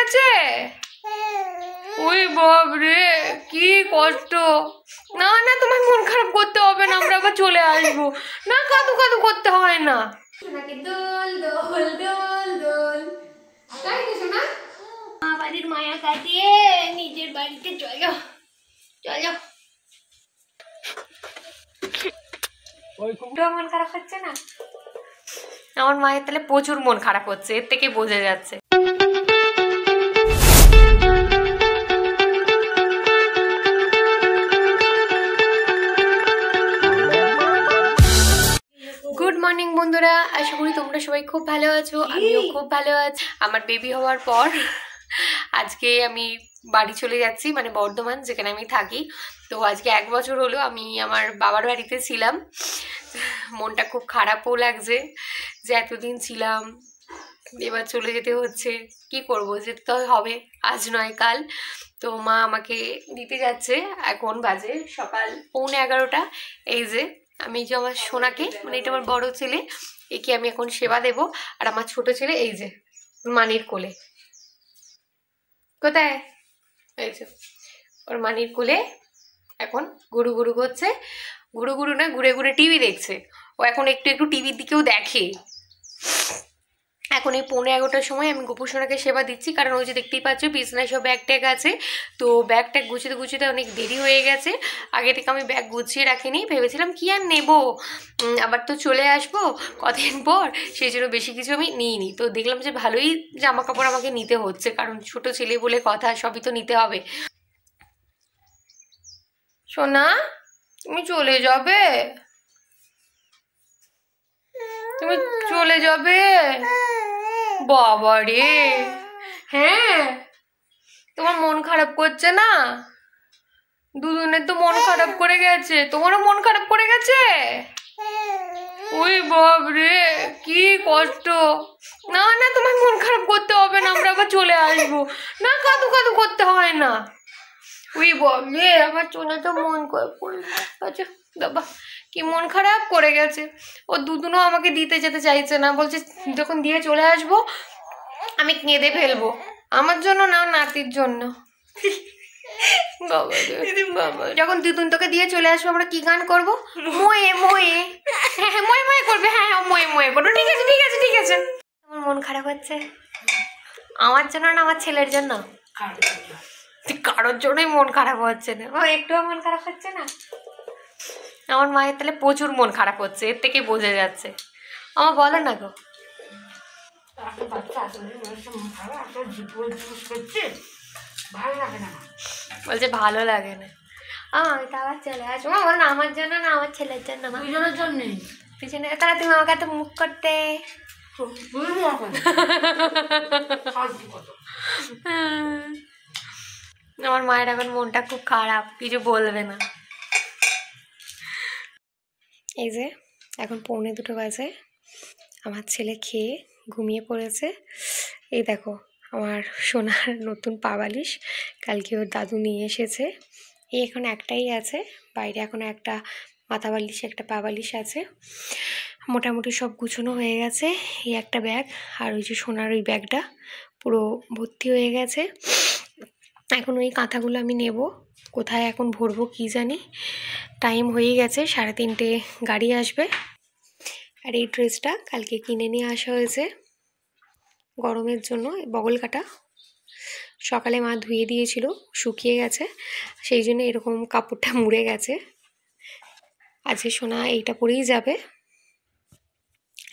গেছে? ওই বাপ রে, কি কষ্ট। না না, তোমার মন খারাপ করতে হবে না, আমরা আবার চলে আসবো। না, কাঁদু কাঁদু করতে হয় না। দোল দোল দোল দোল, তাই তো শোনা। মা বাড়ির মায়া কাটিয়ে নিজের বাড়িতে চলো চলো। মন খারাপ হচ্ছে না? আমার মায়ের তাহলে প্রচুর মন খারাপ হচ্ছে, এর থেকে বোঝা যাচ্ছে। গুড মর্নিং বন্ধুরা, আশা করি তোমরা সবাই খুব ভালো আছো। আমিও খুব ভালো আছি। আমার বেবি হওয়ার পর আজকে আমি বাড়ি চলে যাচ্ছি, মানে বর্ধমান, যেখানে আমি থাকি। তো আজকে 1 বছর হলো আমি আমার বাবার বাড়িতে ছিলাম। মনটা খুব খারাপও লাগছে যে এতদিন ছিলাম, এবার চলে যেতে হচ্ছে। কি করব, যেতে তো হবে, আজ নয় কাল। তো মা আমাকে দিতে যাচ্ছে। এখন বাজে সকাল 11:15। এই যে আমি যে আমার সোনাকে, মানে এটা আমার বড় ছেলে, একে আমি এখন সেবা দেব। আর আমার ছোট ছেলে এই যে মানির কোলে। কোথায়? এই যে ওর মানির কোলে এখন গুরু গুরু করছে। গুরু গুরু না, ঘুরে ঘুরে টিভি দেখছে। ও এখন একটু একটু টিভির দিকেও দেখে। এখন এই 11:15টার সময় আমি গোপুসোনাকে সেবা দিচ্ছি, কারণ ওই যে দেখতেই পাচ্ছ বিছনায় সব ব্যাগ ট্যাগ আছে। তো ব্যাগ ট্যাগ গুছিয়ে গুছিয়ে অনেক দেরি হয়ে গেছে। আগে থেকে আমি ব্যাগ গুছিয়ে রাখিনি, ভেবেছিলাম কি আর নেবো, আবার তো চলে আসবো কদিন পর, সেই জন্য বেশি কিছু আমি নিইনি। তো দেখলাম যে ভালোই জামা কাপড় আমাকে নিতে হচ্ছে, কারণ ছোট ছেলে বলে কথা, সবই তো নিতে হবে। সোনা, তুমি চলে যাবে? তুমি চলে যাবে? বাবা রে, হ্যাঁ। তোমার মন খারাপ করছে না? দুজনের তো মন খারাপ করে গেছে। তোমারও মন খারাপ করে গেছে? ওই বাপ রে, কি কষ্ট। না না, তোমার মন খারাপ করতে হবে না, আমরা আবার চলে আসবো। না, কাঁদু কাঁদু করতে হয় না। ওই বাপ রে, আমার চলে তো মন করে পড়ল। আচ্ছা বাবা, কি মন খারাপ করে গেছে। ও দুদিনও আমাকে দিতে যেতে চাইছে না, বলছে যখন দিয়ে চলে আসবো আমি কেঁদে ফেলবো। আমার জন্য না, নাতির জন্য। বাবা রে বাবা, যখন দুদিন তোকে দিয়ে চলে আসবো আমরা কি গান করবো? ময়ে ময়ে, হ্যাঁ ময়ে ময়ে করবে। হ্যাঁ ময়ে ময়ে করবো। ঠিক আছে ঠিক আছে ঠিক আছে। আমার মন খারাপ হচ্ছে আমার জন্য না, আমার ছেলের জন্য? কারোর জন্যই মন খারাপ হচ্ছে না। ও একটুও মন খারাপ হচ্ছে না? আমার মায়ের তাহলে প্রচুর মন খারাপ হচ্ছে, এর থেকে বোঝা যাচ্ছে। আমার বলো না গো। বলছে ভালো লাগে না। আমি তো আবার চলে আসবো। বলো না, আমার জন্য না, আমার ছেলের জন্য। দুজনের জন্য পিছনে তারা তুমি আমাকে এত মুখ করতে। আমার মায়ের এখন মনটা খুব খারাপ, কিছু বলবে না। এই যে এখন 1:45 বাজে, আমার ছেলে খেয়ে ঘুমিয়ে পড়েছে। এই দেখো আমার সোনার নতুন পা বালিশ, কালকে ওর দাদু নিয়ে এসেছে। এই এখন একটাই আছে, বাইরে এখনো একটা মাথা বালিশ, একটা পা বালিশ আছে। মোটামুটি সব গুছানো হয়ে গেছে। এই একটা ব্যাগ, আর ওই যে সোনার ওই ব্যাগটা পুরো ভর্তি হয়ে গেছে। এখন ওই কাঁথাগুলো আমি নেব, কোথায় এখন ভরবো কি জানি। টাইম হয়ে গেছে, 3:30 গাড়ি আসবে। আর এই ড্রেসটা কালকে কিনে নিয়ে আসা হয়েছে গরমের জন্য, বগল কাটা। সকালে মা ধুয়ে দিয়েছিল, শুকিয়ে গেছে, সেই জন্য এরকম কাপড়টা মুড়ে গেছে। আজকে সোনা এইটা পরেই যাবে।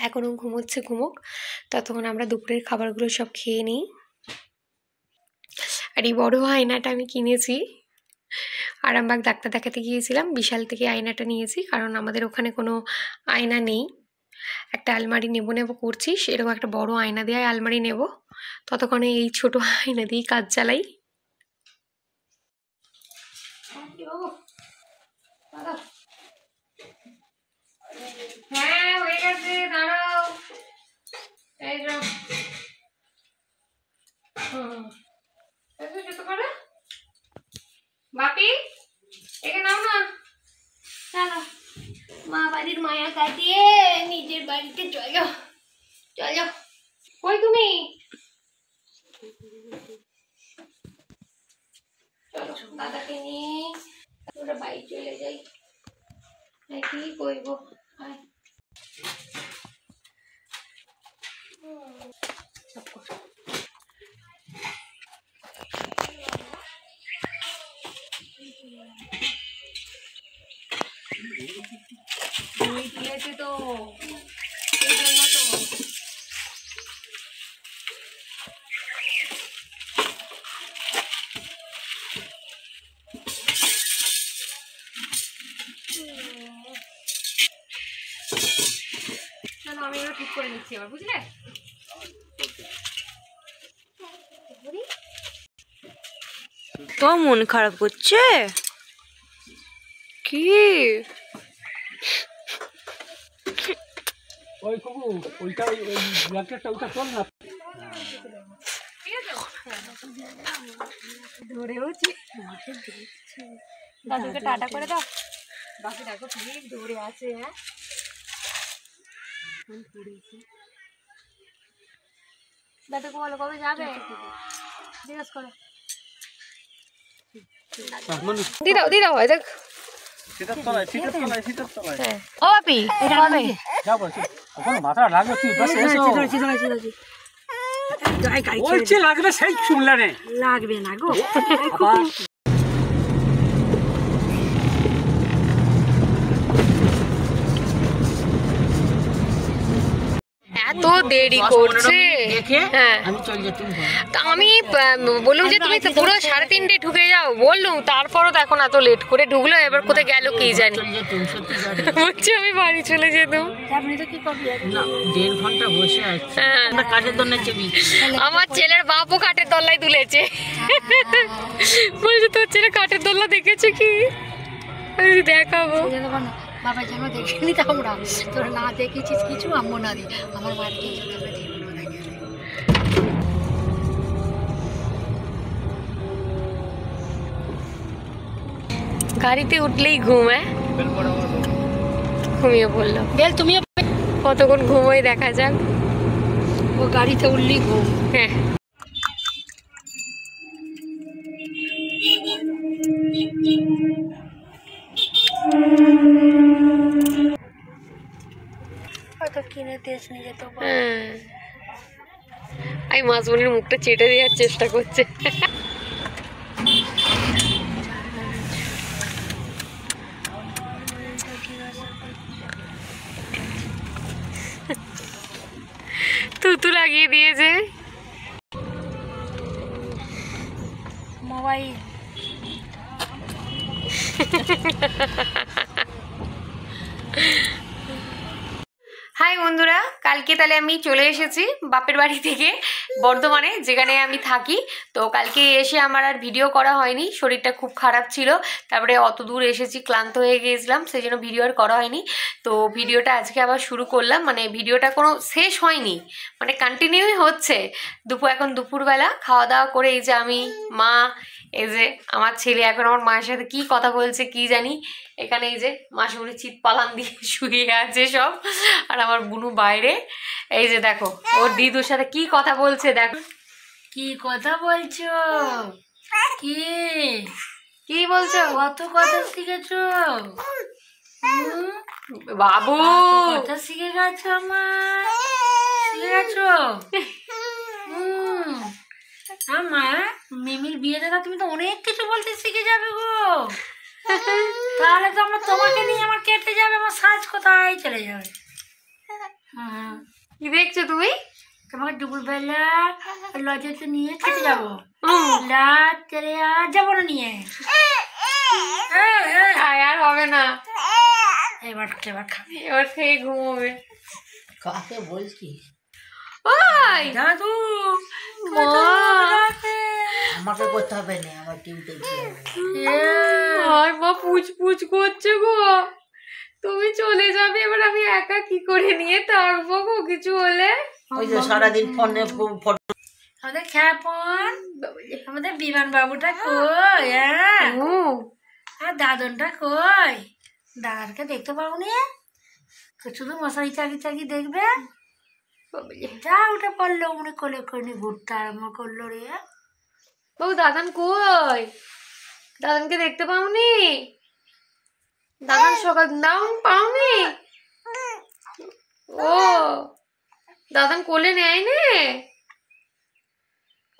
এখনও ঘুমোচ্ছে, ঘুমোক, ততক্ষণ আমরা দুপুরের খাবারগুলো সব খেয়ে নিই। আর এই বড় আয়নাটা আমি কিনেছি, আরামবাগ ডাক্তার দেখাতে গিয়েছিলাম, বিশাল থেকে আয়নাটা নিয়েছি, কারণ আমাদের ওখানে কোনো আয়না নেই। একটা আলমারি নেব নেব করছি, সেরকম একটা বড় আয়না দিয়ে আলমারি নেব। ততক্ষণে এই ছোট আয়না দিয়েই কাজ চালাই। হ্যাঁ হয়ে গেছে, দাঁড়াও। এই যে বাপি, একে নাও না। চলো, মা বাড়ির মায়া কাটিয়ে নিজের বাড়িতে চলো চলো। কই তুমি? চলো দাদাকে নিয়ে আমরা বাড়ি চলে যাই। কি করবো দিয়েছে তো এই জন্য তো। চলো আমি এগুলো ঠিক করে নিচ্ছি এবার, বুঝলে? তো মন খারাপ করছে কি? ওই কুকু ওইটা ওই ব্ল্যাকেটটা ওইটা চল না। ধরেওছি দাদুকে টাটা করে দাও। বাকি দেখো ঠিক দৌড়ে আছে। হ্যাঁ দাদুকে বলো কবে যাবে জিজ্ঞেস করো। দিদাও দিদাও দেখ সেটার তলায় সেটার তলায় সেটার তলায়। ও বাপি কবে যা বলছি ওখানে মাথা লাগবে তুই বসে এসো। বলছি লাগবে সেই শুনলে নে লাগবে না গো। এত দেরি করছে। হ্যাঁ তা আমি বললাম যে তুমি তো পুরো 3:30 ঢুকে যাও বললুম, তারপরও তো এখন এত লেট করে ঢুকলো। এবার কোথায় গেল কি জানি। বলছি আমি বাড়ি চলে যেতাম। আমার ছেলের বাপও কাঠের দল্লায় তুলেছে। বলছে তোর ছেলে কাঠের দল্লা দেখেছে কি? দেখাবো বাবা যেন দেখিনি তা আমরা তোরা না দেখেছিস কিছু আম্মু না দি আমার বাড়িতে গাড়িতে উঠলেই ঘুম। ঘুমিয়ে পড়লো বেল তুমিও কতক্ষণ ঘুমোই দেখা যাক। ও গাড়িতে উঠলেই ঘুম। হ্যাঁ কিনে তেজ নিয়ে যেত। আমি মাছমণির মুখটা চেটে দেওয়ার চেষ্টা করছে। তুতু লাগিয়ে দিয়েছে মোবাইল। হাই বন্ধুরা, কালকে তাহলে আমি চলে এসেছি বাপের বাড়ি থেকে বর্ধমানে, যেখানে আমি থাকি। তো কালকে এসে আমার আর ভিডিও করা হয়নি, শরীরটা খুব খারাপ ছিল। তারপরে অত দূর এসেছি, ক্লান্ত হয়ে গিয়েছিলাম, সেই জন্য ভিডিও আর করা হয়নি। তো ভিডিওটা আজকে আবার শুরু করলাম। মানে ভিডিওটা কোনো শেষ হয়নি, মানে কন্টিনিউই হচ্ছে। এখন দুপুরবেলা খাওয়া দাওয়া করে এই যে আমি, মা, এই যে আমার ছেলে এখন আমার মায়ের সাথে কি কথা বলছে কি জানি। এখানে এই যে মাসুরি চিত পালান দিয়ে শুয়ে আছে সব, আর আমার বুনু বাইরে। এই যে দেখো ওর দিদুর সাথে কি কথা বলছে, দেখো কি কথা বলছো? কি কি বলছো? কত কথা শিখেছো বাবু? কথা শিখে গেছো আমার, শিখে গেছো। আমার মিমির বিয়েতে তুমি তো অনেক কিছু বলতে শিখে যাবে গো। তাহলে তো আমার তোমাকে নিয়ে আমার কেটে যাবে, আমার সাজ কোথায় চলে যাবে। কি দেখছো তুমি? তোমাকে দুপুরবেলা লজেতে নিয়ে খেতে যাবো, রাত্রে আর যাবো না নিয়ে। আর হবে না, এবার খাবে, এবার খেয়ে ঘুমোবে। কাকে বলছিস? ওই দাদু আমাকে করতে হবে না, আমার টিভিতে মা পুচ পুচ করছে গো। তুমি চলে যাবে, এবার আমি একা কি করে নিয়ে থাকবো গো কিছু হলে? ওই যে সারাদিন ফোনে আমাদের খ্যাপন, আমাদের বিমান বাবুটা কই? আর দাদনটা কই? দাদাকে দেখতে পাবো নি, শুধু মশারি চাকি চাকি দেখবে। যা উঠে পড়লো মনে কোলে করে ঘুরতে আরম্ভ করলো রে। বাবু দাদান কই? দাদানকে দেখতে পাওনি? দাদান সকাল দাম পাওনি? ও দাদান কোলে নেয় নে?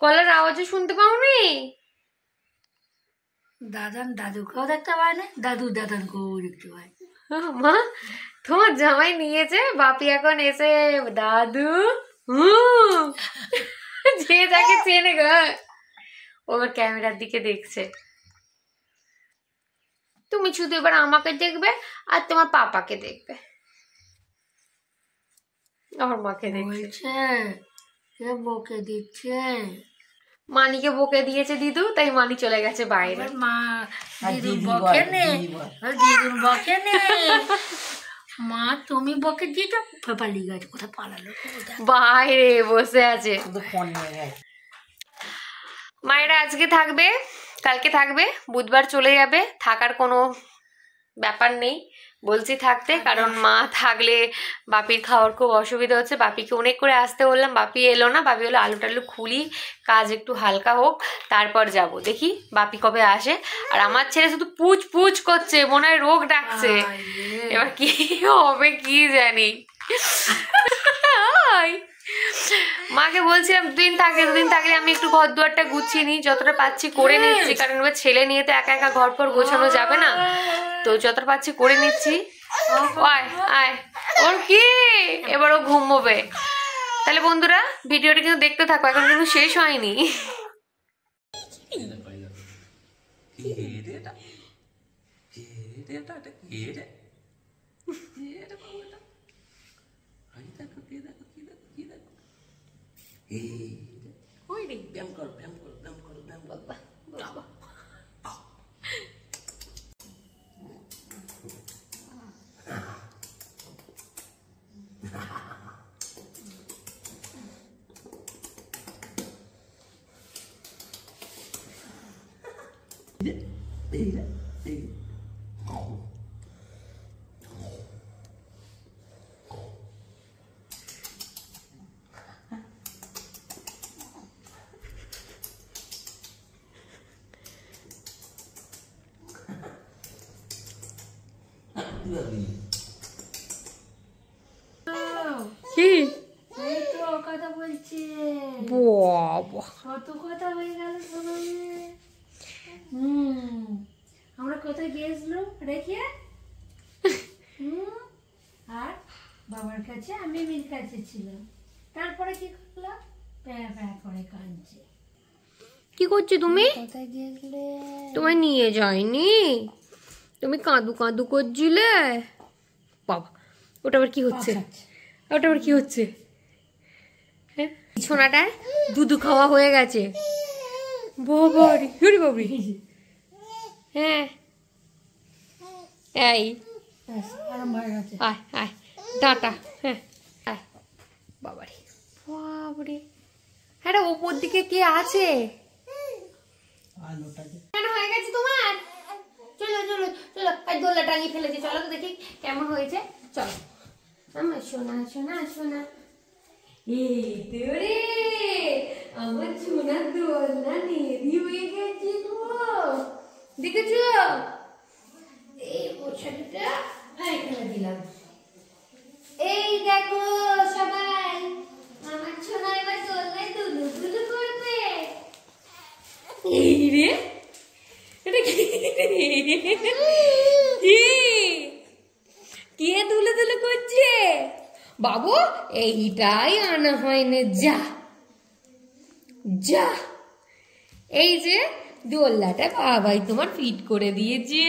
কলার আওয়াজও শুনতে পাওনি? দাদান দাদুকেও দেখতে পায় না, দাদু দাদানকেও দেখতে পায়। মা তোমার জামাই নিয়েছে, বাপি এখন এসে দাদু যে যাকে চেনে গো, ওর ক্যামেরার দিকে দেখছে। তুমি শুধু এবার আমাকে দেখবে আর তোমার পাপাকে দেখবে, আমার মাকে দেখছে। কে বকে দিচ্ছে? মানিকে বকে দিয়েছে দিদু, তাই মানি চলে গেছে বাইরে। মা দিদু বকে নে, দিদুর বকে নে। মা তুমি বকে দিয়েছো, পালিয়ে গেছে, কোথায় পালালো? বাইরে বসে আছে। মায়েরা আজকে থাকবে, কালকে থাকবে, বুধবার চলে যাবে। থাকার কোনো ব্যাপার নেই, বলছি থাকতে, কারণ মা থাকলে বাপির খাওয়ার খুব অসুবিধা হচ্ছে। বাপিকে অনেক করে আসতে বললাম, বাপি এলো না। বাপি হলো আলু টালু খুলি, কাজ একটু হালকা হোক, তারপর যাব। দেখি বাপি কবে আসে। আর আমার ছেলে শুধু পুচ পুচ করছে, মনে হয় রোগ ডাকছে। এবার কি হবে কি জানি। মাকে বলছিলাম দুদিন থাকলে আমি একটু ঘর দুয়ারটা গুছিয়ে নিই, যতটা পাচ্ছি করে নিচ্ছি, কারণ এবার ছেলে নিয়ে তো একা একা ঘর পর গোছানো যাবে না, তো যতটা পাচ্ছি করে নিচ্ছি। আয় আয়, ওর কি এবার ও ঘুমোবে। তাহলে বন্ধুরা ভিডিওটা কিন্তু দেখতে থাকো, এখন কিন্তু শেষ হয়নি। কি কথা বলছে? কত কথা হয়ে গেল। আমরা কোথায় গিয়েছিলাম রেখে? আর বাবার কাছে, আমি মির কাছে ছিলাম। তারপরে কি করলাম? প্যা প্যা করে কাঁদছে। কি করছো তুমি? কোথায় গিয়েছিলে? তোমায় নিয়ে যাইনি, তুমি কাঁদু কাঁদু করছিলে। বাবা ওটা আবার কি হচ্ছে? ওটা আবার কি হচ্ছে? হ্যাঁ সোনাটার দুধু খাওয়া হয়ে গেছে। বাবারি বাবরি। হ্যাঁ এই আয় আয় টাটা। হ্যাঁ আয় বাবারি বাবরি। হ্যাঁ ওপর দিকে কে আছে? হয়ে গেছে তোমার? চলো চলো চলো, দোলা টাঙিয়ে ফেলেছি, চলো তো দেখি কেমন হয়েছে। চলো আমার সোনা সোনা সোনা, এই তো রে আমার সোনা দোলনা নেড়ি হয়ে গেছে গো। দেখেছো? এই পোশাকটা এখানে দিলাম। এই দেখো সবাই, আমার সোনা এবার দোলনায় দুলু দুলু করবে। এই রে এটা কি? কে দুলে দুলে করছে? বাবু এইটাই আনা হয়নি, যা যা। এই যে দোলনাটা বাবাই তোমার ফিট করে দিয়েছে।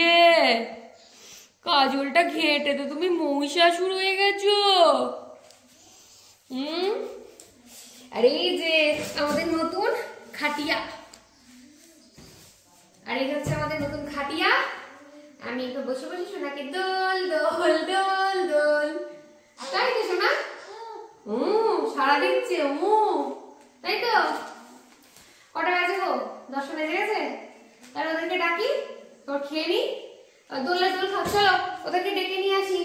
কাজলটা ঘেঁটে তো তুমি মহিষাসুর হয়ে গেছো। আর এই যে আমাদের নতুন খাটিয়া, আর এই হচ্ছে আমাদের নতুন খাটিয়া। আমি একটু বসে বসে সোনাকে দোল দোল দোল দোল, তাই তো সোনা? সারা দিচ্ছে তাই তো? কটা বাজে গো? 10টা বেজে গেছে। তাহলে ওদেরকে ডাকি, তোর খেয়ে নি, দোলে দোল খাও। চলো ওদেরকে ডেকে নিয়ে আসি।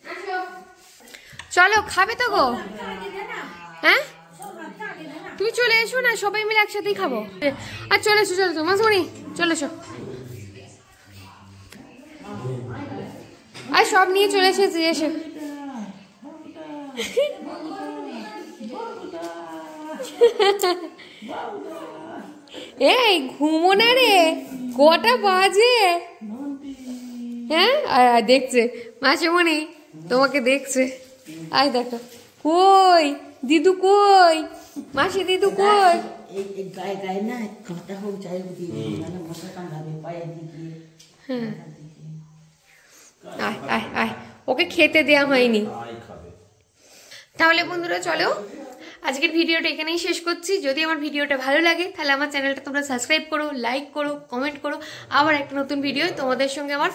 আসো চলো, খাবে তো গো? হ্যাঁ তুমি চলে এসো না, সবাই মিলে একসাথেই খাবো। আর চলে এসো, চলে এসো মাসুমণি, চলে এসো। আর সব নিয়ে চলে এসেছি, এসে এই ঘুমো না রে, কটা বাজে? হ্যাঁ আর দেখছে মাসিমণি, তোমাকে দেখছে। আয় দেখো, কই দিদু, কই মাসি দিদু, কই? আয় আয় আয়, ওকে খেতে দেওয়া হয়নি। তাহলে বন্ধুরা চলো, আজকের ভিডিওটা এখানেই শেষ করছি। যদি আমার ভিডিওটা ভালো লাগে তাহলে আমার চ্যানেলটা তোমরা সাবস্ক্রাইব করো, লাইক করো, কমেন্ট করো। আবার একটা নতুন ভিডিও তোমাদের সঙ্গে আমার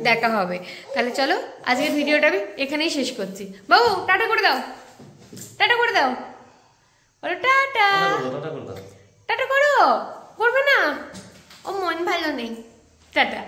দেখা হবে। তাহলে চলো, আজকের ভিডিওটা আমি এখানেই শেষ করছি। বাবু টাটা করে দাও, টাটা করে দাও, বলো টাটা, টাটা করো। করবে না, ও মন ভালো নেই, টাটা।